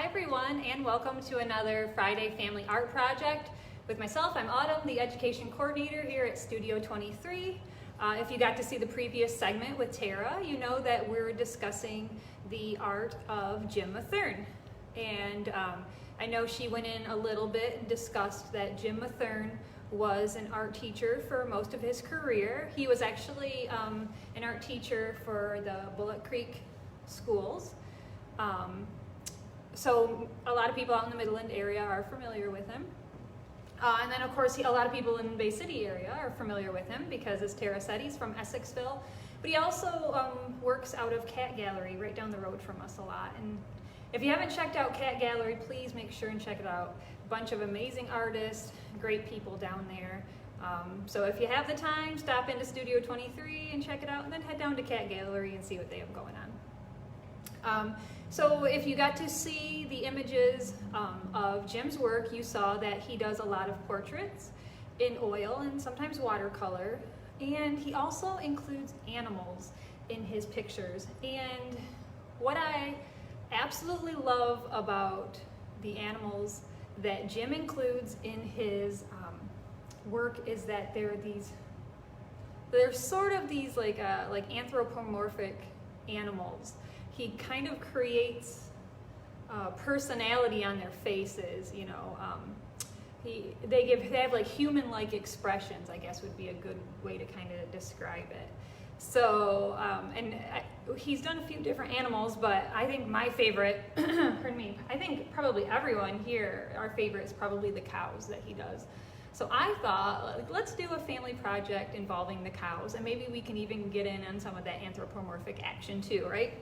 Hi everyone, and welcome to another Friday Family Art Project. With myself, I'm Autumn, the Education Coordinator here at Studio 23. If you got to see the previous segment with Tara, you know that we're discussing the art of Jim Matherne. And I know she went in a little bit and discussed that Jim Matherne was an art teacher for most of his career. He was actually an art teacher for the Bullock Creek schools. So a lot of people out in the Midland area are familiar with him. And then of course a lot of people in the Bay City area are familiar with him because, as Tara said, he's from Essexville. But he also works out of Cat Gallery right down the road from us a lot. And if you haven't checked out Cat Gallery, please make sure and check it out. A bunch of amazing artists, great people down there. So if you have the time, stop into Studio 23 and check it out, and then head down to Cat Gallery and see what they have going on. So if you got to see the images of Jim's work, you saw that he does a lot of portraits in oil and sometimes watercolor, and he also includes animals in his pictures. And what I absolutely love about the animals that Jim includes in his work is that they're sort of these like anthropomorphic animals. He kind of creates personality on their faces, you know. They have like human-like expressions, I guess would be a good way to kind of describe it. So, he's done a few different animals, but I think my favorite, pardon me, I think probably everyone here, our favorite is probably the cows that he does. So I thought, let's do a family project involving the cows, and maybe we can even get in on some of that anthropomorphic action too, right?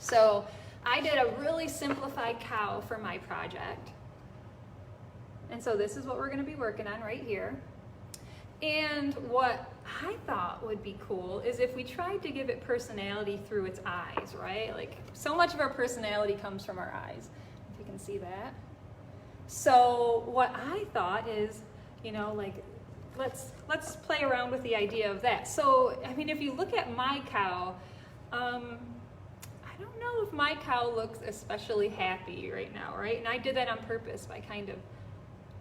So I did a really simplified cow for my project. And so this is what we're going to be working on right here. And what I thought would be cool is if we tried to give it personality through its eyes, right? Like, so much of our personality comes from our eyes, if you can see that. So what I thought is, you know, like, let's play around with the idea of that. So, I mean, if you look at my cow, I don't know if my cow looks especially happy right now, right? And I did that on purpose by kind of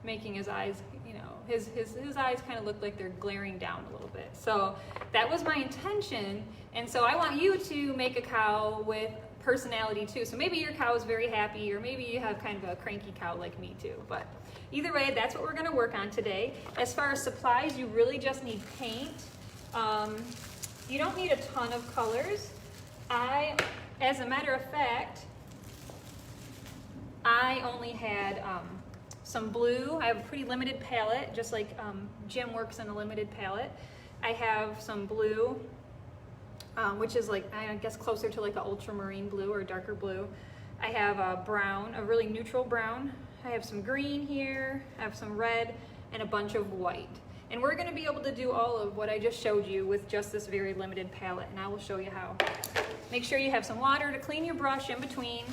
making his eyes, you know, his eyes kind of look like they're glaring down a little bit. So that was my intention, and so I want you to make a cow with personality too. So maybe your cow is very happy, or maybe you have kind of a cranky cow like me too. But either way, that's what we're going to work on today. As far as supplies, you really just need paint. You don't need a ton of colors. As a matter of fact, I only had some blue. I have a pretty limited palette, just like Jim works in a limited palette. I have some blue, which is like, I guess, closer to like an ultramarine blue or darker blue. I have a brown, a really neutral brown. I have some green here. I have some red and a bunch of white. And we're going to be able to do all of what I just showed you with just this very limited palette, and I will show you how. Make sure you have some water to clean your brush in between.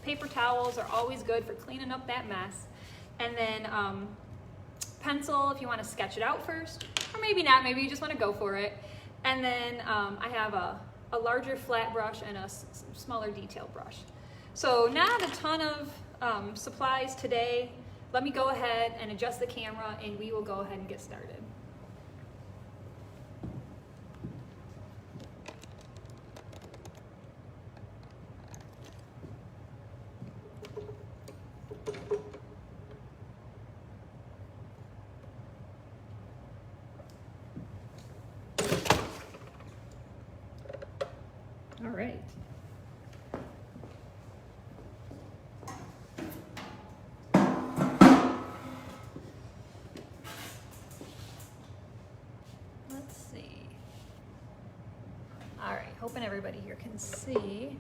Paper towels are always good for cleaning up that mess. And then pencil if you want to sketch it out first, or maybe not, maybe you just want to go for it. And then I have a larger flat brush and a smaller detail brush. So not a ton of supplies today. Let me go ahead and adjust the camera, and we will go ahead and get started. All right. Let's see. All right, hoping everybody here can see.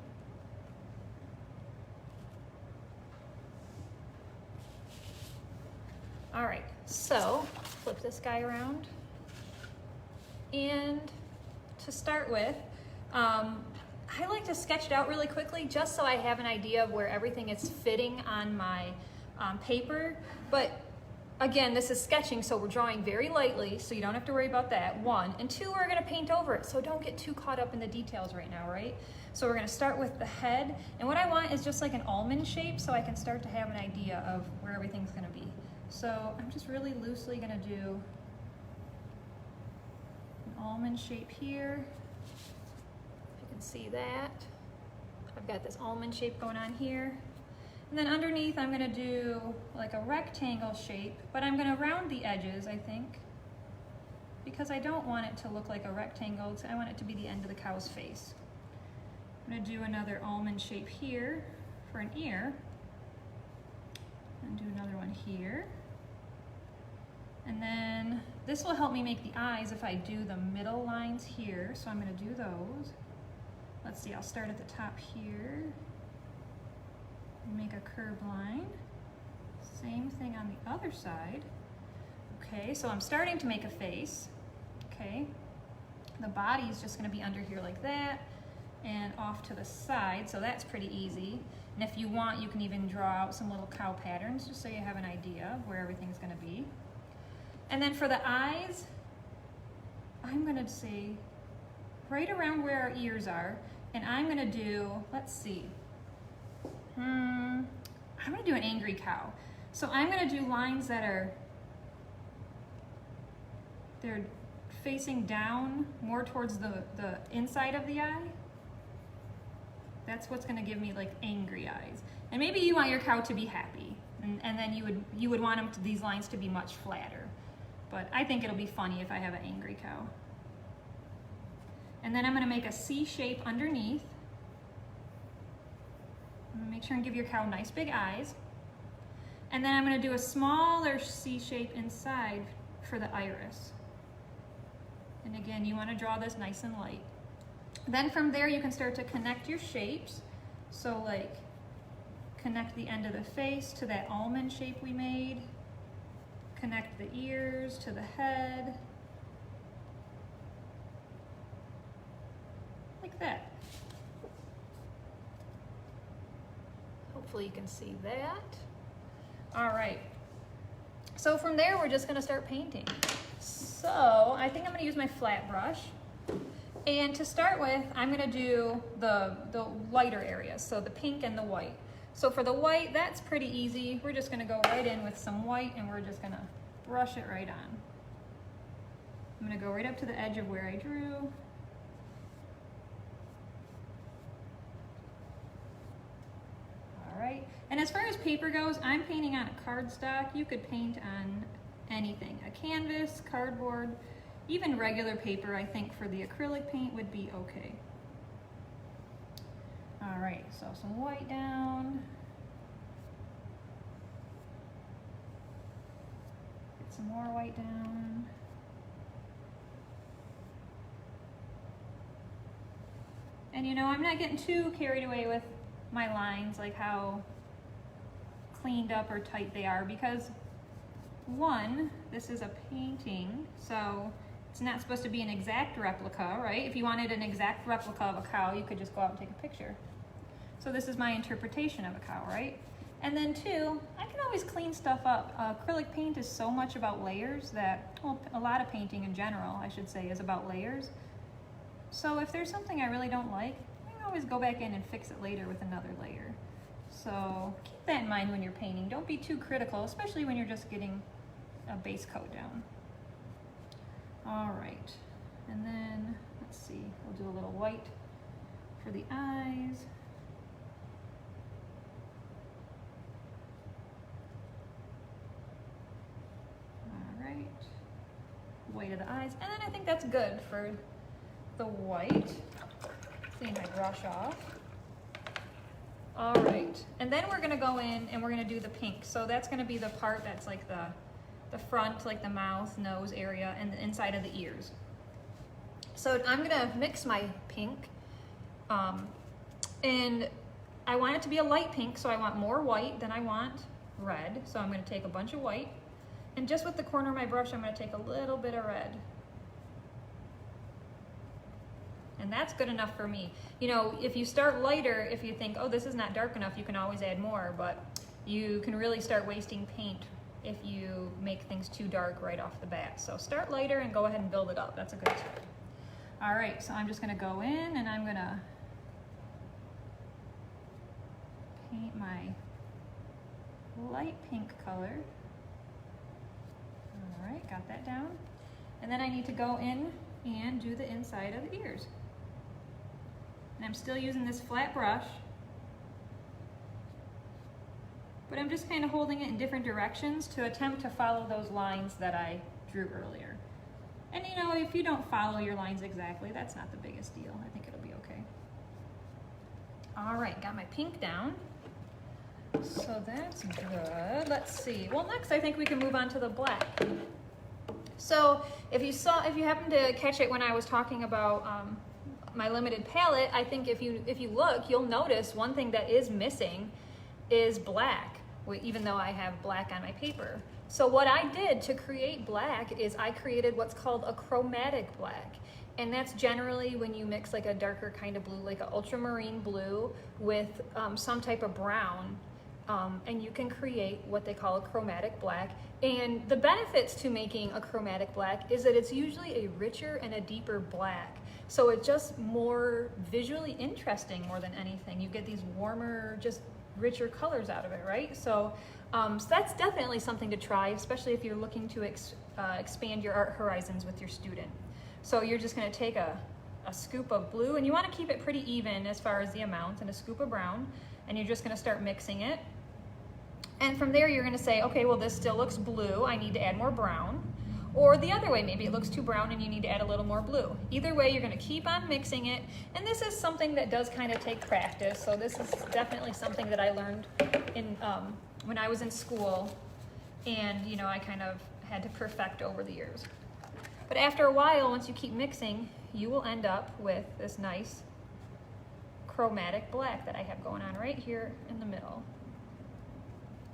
All right, so flip this guy around. And to start with, I like to sketch it out really quickly just so I have an idea of where everything is fitting on my paper. But again, this is sketching, so we're drawing very lightly, so you don't have to worry about that, one. And two, we're gonna paint over it, so don't get too caught up in the details right now, right? So we're gonna start with the head, and what I want is just like an almond shape so I can start to have an idea of where everything's gonna be. So I'm just really loosely gonna do an almond shape here. You can see that. I've got this almond shape going on here. And then underneath I'm gonna do like a rectangle shape, but I'm gonna round the edges, I think, because I don't want it to look like a rectangle. I want it to be the end of the cow's face. I'm gonna do another almond shape here for an ear, and do another one here. And then this will help me make the eyes if I do the middle lines here, so I'm gonna do those. Let's see, I'll start at the top here. Make a curved line. Same thing on the other side. Okay, so I'm starting to make a face. Okay, the body is just going to be under here like that and off to the side, so that's pretty easy. And if you want, you can even draw out some little cow patterns just so you have an idea of where everything's going to be. And then for the eyes, I'm going to say right around where our ears are, and I'm going to do, let's see, I'm gonna do an angry cow. So I'm gonna do lines that are, they're facing down more towards the inside of the eye. That's what's gonna give me like angry eyes. And maybe you want your cow to be happy, and then you would want these lines to be much flatter. But I think it'll be funny if I have an angry cow. And then I'm gonna make a C shape underneath. Make sure and give your cow nice big eyes. And then I'm going to do a smaller C shape inside for the iris. And again, you want to draw this nice and light. Then from there you can start to connect your shapes. So like connect the end of the face to that almond shape we made. Connect the ears to the head. Like that. Hopefully you can see that. All right. So from there, we're just gonna start painting. So I think I'm gonna use my flat brush. And to start with, I'm gonna do the lighter areas, so the pink and the white. So for the white, that's pretty easy. We're just gonna go right in with some white and we're just gonna brush it right on. I'm gonna go right up to the edge of where I drew. Right? And as far as paper goes, I'm painting on a cardstock. You could paint on anything, a canvas, cardboard, even regular paper. I think for the acrylic paint would be okay. All right, so some white down. Get some more white down. And you know, I'm not getting too carried away with my lines, like how cleaned up or tight they are, because one, this is a painting, so it's not supposed to be an exact replica, right? If you wanted an exact replica of a cow, you could just go out and take a picture. So this is my interpretation of a cow, right? And then two, I can always clean stuff up. Acrylic paint is so much about layers that, well, a lot of painting in general, I should say, is about layers. So if there's something I really don't like, always go back in and fix it later with another layer. So keep that in mind when you're painting. Don't be too critical, especially when you're just getting a base coat down. All right, and then let's see, we'll do a little white for the eyes. All right, white of the eyes, and then I think that's good for the white. Clean my brush off. All right, and then we're gonna go in and we're gonna do the pink. So that's gonna be the part that's like the front, like the mouth, nose area, and the inside of the ears. So I'm gonna mix my pink, and I want it to be a light pink, so I want more white than I want red. So I'm gonna take a bunch of white, and just with the corner of my brush, I'm gonna take a little bit of red. And that's good enough for me. You know, if you start lighter, if you think, oh, this is not dark enough, you can always add more, but you can really start wasting paint if you make things too dark right off the bat. So start lighter and go ahead and build it up. That's a good tip. All right, so I'm just gonna go in and I'm gonna paint my light pink color. All right, got that down. And then I need to go in and do the inside of the ears. And I'm still using this flat brush, but I'm just kind of holding it in different directions to attempt to follow those lines that I drew earlier. And you know, if you don't follow your lines exactly, that's not the biggest deal. I think it'll be okay. All right, got my pink down. So that's good. Let's see. Well, next I think we can move on to the black. So if you happen to catch it when I was talking about my limited palette, I think if you look, you'll notice one thing that is missing is black, even though I have black on my paper. So what I did to create black is I created what's called a chromatic black. And that's generally when you mix like a darker kind of blue, like an ultramarine blue with some type of brown. And you can create what they call a chromatic black. And the benefits to making a chromatic black is that it's usually a richer and a deeper black. So it's just more visually interesting more than anything. You get these warmer, just richer colors out of it, right? So that's definitely something to try, especially if you're looking to expand your art horizons with your student. So you're just gonna take a scoop of blue, and you wanna keep it pretty even as far as the amount, and a scoop of brown, and you're just gonna start mixing it. And from there, you're gonna say, okay, well, this still looks blue. I need to add more brown. Or the other way, maybe it looks too brown and you need to add a little more blue. Either way, you're gonna keep on mixing it. And this is something that does kind of take practice. So this is definitely something that I learned when I was in school. And you know, I kind of had to perfect over the years. But after a while, once you keep mixing, you will end up with this nice chromatic black that I have going on right here in the middle.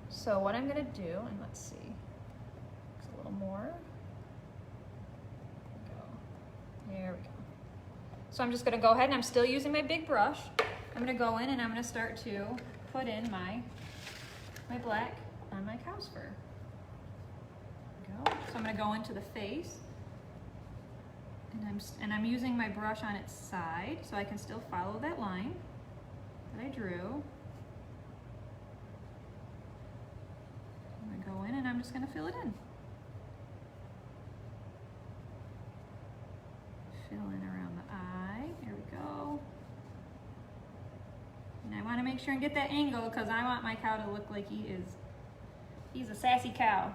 So what I'm gonna do, and let's see, a little more. There we go. So I'm just gonna go ahead, and I'm still using my big brush. I'm gonna go in and I'm gonna start to put in my black on my cow's fur. Go. So I'm gonna go into the face, and I'm using my brush on its side so I can still follow that line that I drew. I'm gonna go in and I'm just gonna fill it in. Fill in around the eye. There we go. And I want to make sure and get that angle because I want my cow to look like he's a sassy cow.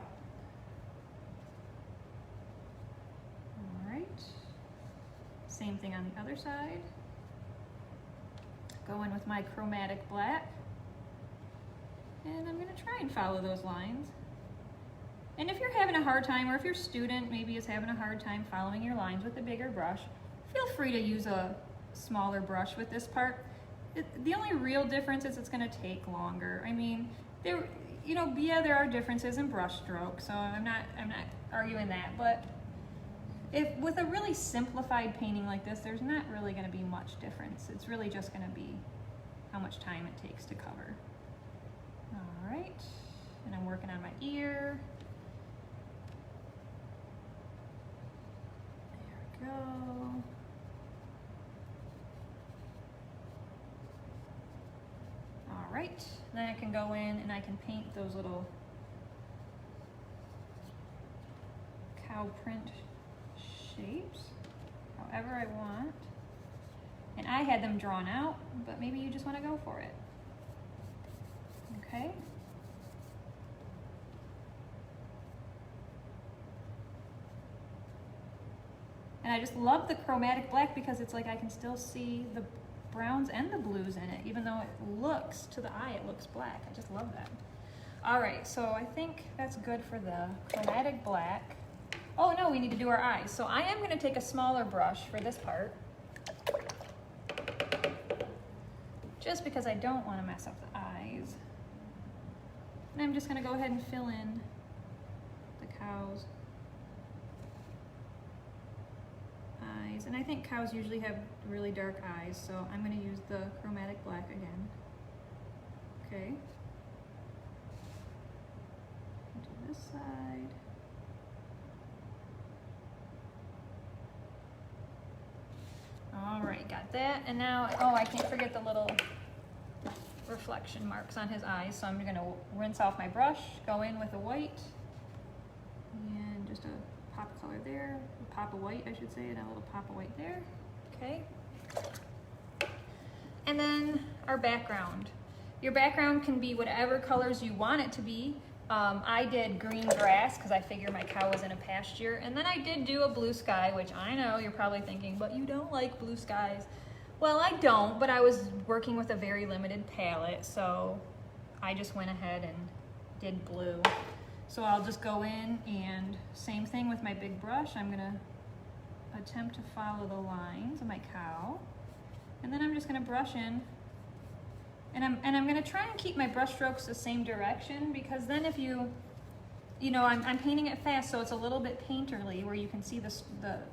All right. Same thing on the other side. Go in with my chromatic black. And I'm going to try and follow those lines. And if you're having a hard time, or if your student maybe is having a hard time following your lines with a bigger brush, feel free to use a smaller brush with this part. The only real difference is it's going to take longer. I mean, there are differences in brush stroke, so I'm not arguing that. But if with a really simplified painting like this, there's not really going to be much difference. It's really just going to be how much time it takes to cover. All right, and I'm working on my ear. Go. All right, then I can go in and I can paint those little cow print shapes however I want. And I had them drawn out, but maybe you just want to go for it. Okay. And I just love the chromatic black because it's like I can still see the browns and the blues in it, even though it looks, to the eye, it looks black. I just love that. All right, so I think that's good for the chromatic black. Oh no, we need to do our eyes. So I am gonna take a smaller brush for this part, just because I don't wanna mess up the eyes. And I'm just gonna go ahead and fill in the cow's eyes. And I think cows usually have really dark eyes, so I'm going to use the chromatic black again. Okay. Do this that. And now, oh, I can't forget the little reflection marks on his eyes. So I'm gonna rinse off my brush, go in with a white, and just a pop of color there, a pop of white, I should say, and a little pop of white there. Okay. And then our background. Your background can be whatever colors you want it to be. I did green grass because I figure my cow was in a pasture. And then I did do a blue sky, which I know you're probably thinking, but you don't like blue skies. Well, I don't, but I was working with a very limited palette, so I just went ahead and did blue. So I'll just go in and same thing with my big brush. I'm gonna attempt to follow the lines of my cow. And then I'm just gonna brush in. And I'm gonna try and keep my brush strokes the same direction, because then if you know, I'm painting it fast, so it's a little bit painterly where you can see the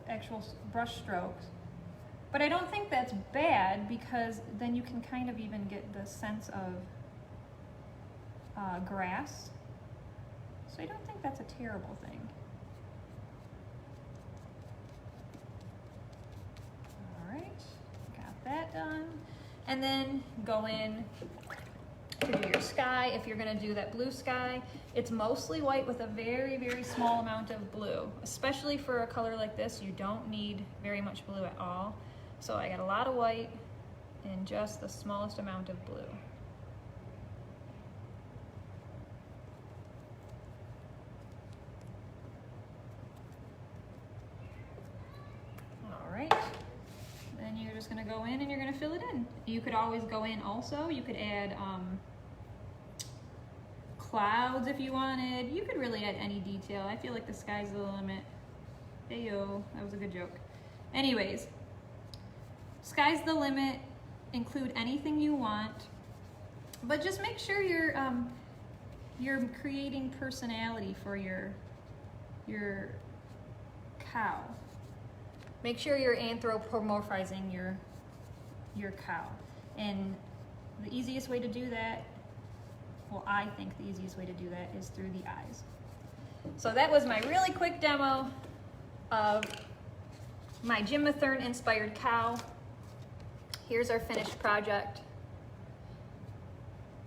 actual brush strokes. But I don't think that's bad, because then you can kind of even get the sense of grass. So I don't think that's a terrible thing. All right, got that done. And then go in to do your sky. If you're gonna do that blue sky, it's mostly white with a very, very small amount of blue. Especially for a color like this, you don't need very much blue at all. So I got a lot of white and just the smallest amount of blue. All right. Then you're just gonna go in and you're gonna fill it in. You could always go in also. You could add clouds if you wanted. You could really add any detail. I feel like the sky's the limit. Heyo, that was a good joke. Anyways, sky's the limit. Include anything you want, but just make sure you're creating personality for your cow. Make sure you're anthropomorphizing your cow. And the easiest way to do that, well, I think the easiest way to do that is through the eyes. So that was my really quick demo of my Jim Matherne inspired cow. Here's our finished project.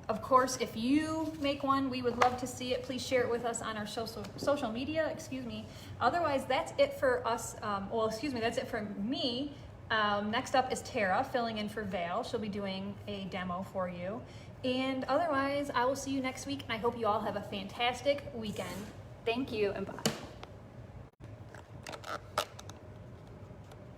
Of course, if you make one, we would love to see it. Please share it with us on our social media, Otherwise, that's it for us. That's it for me. Next up is Tara, filling in for Val. She'll be doing a demo for you. And otherwise, I will see you next week, and I hope you all have a fantastic weekend. Thank you, and bye.